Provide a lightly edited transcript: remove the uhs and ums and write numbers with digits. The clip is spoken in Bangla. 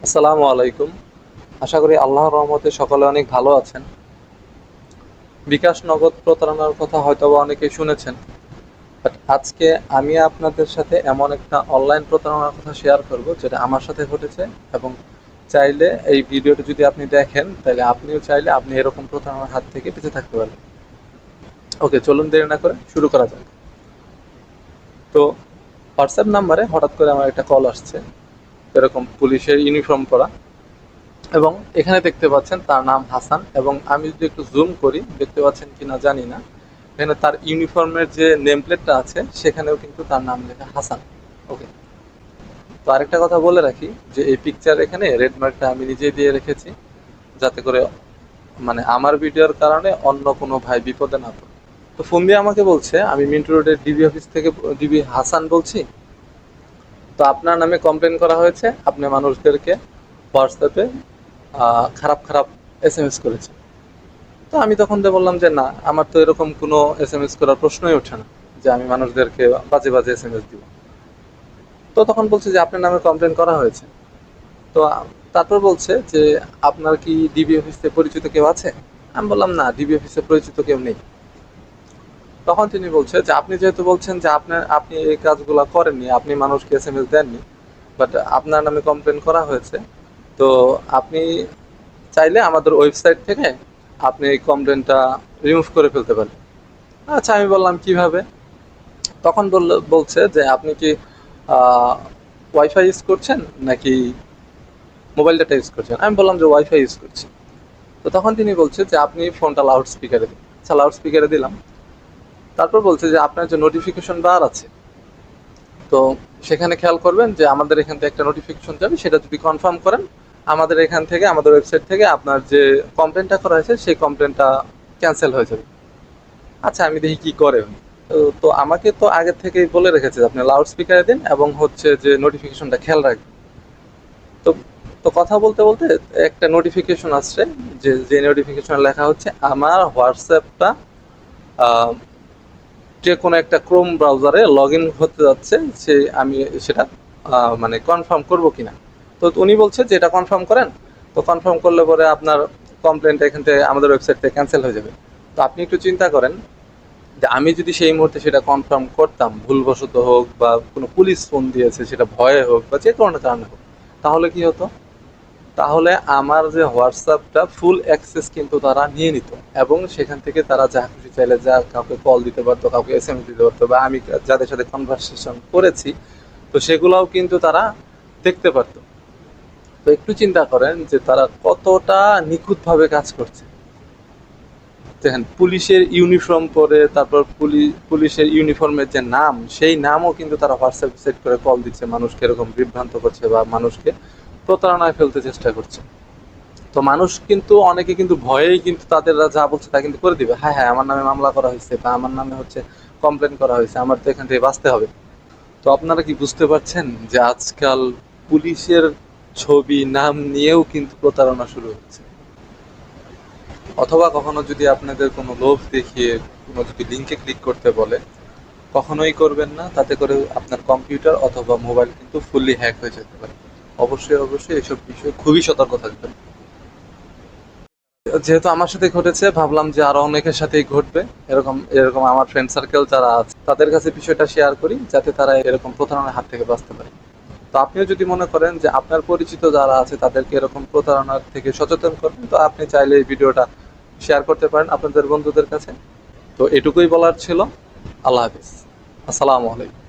আসসালামু আলাইকুম। আশা করি আল্লাহর রহমতে সকলে অনেক ভালো আছেন। বিকাশ নগদ প্রতারণার কথা হয়তোবা অনেকেই শুনেছেন। বাট আজকে আমি আপনাদের সাথে এমন একটা অনলাইন প্রতারণার কথা শেয়ার করব যেটা আমার সাথে ঘটেছে, এবং চাইলে এই ভিডিওটি যদি আপনি দেখেন তাহলে আপনিও চাইলে আপনি এরকম প্রতারণার হাত থেকে বেঁচে থাকতে পারবেন। ওকে, চলুন দেরি না করে শুরু করা যাক। তো হোয়াটসঅ্যাপ নাম্বারে হঠাৎ করে আমার একটা কল আসছে, এরকম পুলিশের ইউনিফর্ম পরা, এবং এখানে দেখতে পাচ্ছেন তার নাম হাসান, এবং আমি যদি একটু জুম করি দেখতে পাচ্ছেন কিনা জানি না, এখানে তার ইউনিফর্মের যে নেম প্লেটটা আছে সেখানেও কিন্তু তার নাম লেখা হাসান। ওকে, তো আরেকটা কথা বলে রাখি যে এই পিকচার এখানে রেড মার্কটা আমি নিজে দিয়ে রেখেছি, যাতে করে মানে আমার ভিডিওর কারণে অন্য কোনো ভাই বিপদে না পড়ে। তো ফোন দিয়ে আমাকে বলছে, আমি মিন্টু রোডের ডিবি অফিস থেকে, ডিবি হাসান বলছি। তো আপনার নামে কমপ্লেন করা হয়েছে, আপনি মানুষদেরকে হোয়াটসঅ্যাপে খারাপ খারাপ এসএমএস করেছেন। তো আমি তখন তো বললাম যে না, আমার তো এরকম কোনো এসএমএস করার প্রশ্নই ওঠে না যে আমি মানুষদেরকে বাজে বাজে এসএমএস দিব। তো তখন বলছে যে আপনার নামে কমপ্লেন করা হয়েছে। তো তারপর বলছে যে আপনার কি ডিবি অফিসে পরিচিত কেউ আছে? আমি বললাম না, ডিবি অফিসে পরিচিত কেউ নেই। তখন তিনি বলছে যে আপনি যেহেতু বলছেন যে আপনি এই কাজগুলো করেননি, আপনি মানুষকে এসএমএস দেননি, বাট আপনার নামে কমপ্লেন করা হয়েছে, তো আপনি চাইলে আমাদের ওয়েবসাইট থেকে আপনি এই কমপ্লেনটা রিমুভ করে ফেলতে পারেন। আচ্ছা, আমি বললাম কিভাবে? তখন বলছে যে আপনি কি ওয়াইফাই ইউজ করছেন নাকি মোবাইল ডাটা ইউজ করছেন? আমি বললাম যে ওয়াইফাই ইউজ করছি। তো তখন তিনি বলছে যে আপনি ফোনটা লাউড স্পিকারে দিন। আচ্ছা, লাউড স্পিকারে দিলাম। তারপর বলছে যে আপনার যে নোটিফিকেশন বার আছে, তো সেখানে খেয়াল করবেন যে আমাদের এখান থেকে একটা নোটিফিকেশন যাবে, সেটা যদি কনফার্ম করেন আমাদের এখান থেকে, আমাদের ওয়েবসাইট থেকে আপনার যে কমপ্লেনটা করা হয়েছে সেই কমপ্লেনটা ক্যান্সেল হয়ে যাবে। আচ্ছা, আমি দেখি কি করে উনি। তো আমাকে তো আগে থেকেই বলে রেখেছে যে আপনি লাউড স্পিকারে দিন এবং হচ্ছে যে নোটিফিকেশনটা খেয়াল রাখবেন। তো তো কথা বলতে বলতে একটা নোটিফিকেশন আসছে, যে নোটিফিকেশনে লেখা হচ্ছে আমার হোয়াটসঅ্যাপটা যে কোনো একটা ক্রোম ব্রাউজারে লগ ইন হতে যাচ্ছে, সে আমি সেটা মানে কনফার্ম করবো কিনা। তো উনি বলছে যে এটা কনফার্ম করেন, তো কনফার্ম করলে পরে আপনার কমপ্লেনটা এখান থেকে আমাদের ওয়েবসাইট থেকে ক্যান্সেল হয়ে যাবে। তো আপনি একটু চিন্তা করেন যে আমি যদি সেই মুহূর্তে সেটা কনফার্ম করতাম, ভুলবশত হোক বা কোনো পুলিশ ফোন দিয়েছে সেটা ভয়ে হোক বা যে কোনো কারণে হোক, তাহলে কি হতো? তাহলে আমার যে হোয়াটসঅ্যাপটা ফুল অ্যাক্সেস কিন্তু তারা নিয়ে নিত, এবং সেখান থেকে তারা যা খুশি চাইলে যা কাউকে কল দিতে পারতো, কাউকে এসএমএস দিতে পারতো, বা আমি যাদের সাথে কনভারসেশন করেছি তো সেগুলোও কিন্তু তারা দেখতে পারতো। তো একটু চিন্তা করেন যে তারা কতটা নিখুঁতভাবে কাজ করছে। দেখেন, পুলিশের ইউনিফর্ম পরে, তারপর পুলিশের ইউনিফর্মের যে নাম, সেই নামও কিন্তু তারা হোয়াটসঅ্যাপ সেট করে কল দিচ্ছে, মানুষকে এরকম বিভ্রান্ত করছে বা মানুষকে প্রতারণায় ফেলতে চেষ্টা করছে। তো মানুষ কিন্তু অনেকে কিন্তু ভয়েই কিন্তু তাদের যা বলছে তা কিন্তু করে দিবে। হ্যাঁ হ্যাঁ, আমার নামে মামলা করা হয়েছে বা আমার নামে হচ্ছে কমপ্লেন করা হয়েছে, আমার তো এখান থেকে বাঁচতে হবে। তো আপনারা কি বুঝতে পারছেন যে আজকাল পুলিশের ছবি নাম নিয়েও কিন্তু প্রতারণা শুরু হচ্ছে? অথবা কখনো যদি আপনাদের কোনো লোভ দেখিয়ে কোনো যদি লিঙ্কে ক্লিক করতে বলে, কখনোই করবেন না, তাতে করে আপনার কম্পিউটার অথবা মোবাইল কিন্তু ফুললি হ্যাক হয়ে যেতে পারে। অবশ্যই অবশ্যই এসব বিষয়ে খুবই সতর্ক থাকবেন। যেহেতু আমার সাথে ঘটেছে, ভাবলাম যে আরো অনেকের সাথেই ঘটবে। এরকম এরকম আমার ফ্রেন্ড সার্কেল যারা আছে তাদের কাছে বিষয়টা শেয়ার করি, যাতে তারা এরকম প্রতারণার হাত থেকে বাঁচতে পারে। তো আপনিও যদি মনে করেন যে আপনার পরিচিত যারা আছে তাদেরকে এরকম প্রতারণার থেকে সচেতন করবেন, তো আপনি চাইলে এই ভিডিওটা শেয়ার করতে পারেন আপনাদের বন্ধুদের কাছে। তো এটুকুই বলার ছিল। আল্লাহ হাফিজ। আসসালামু আলাইকুম।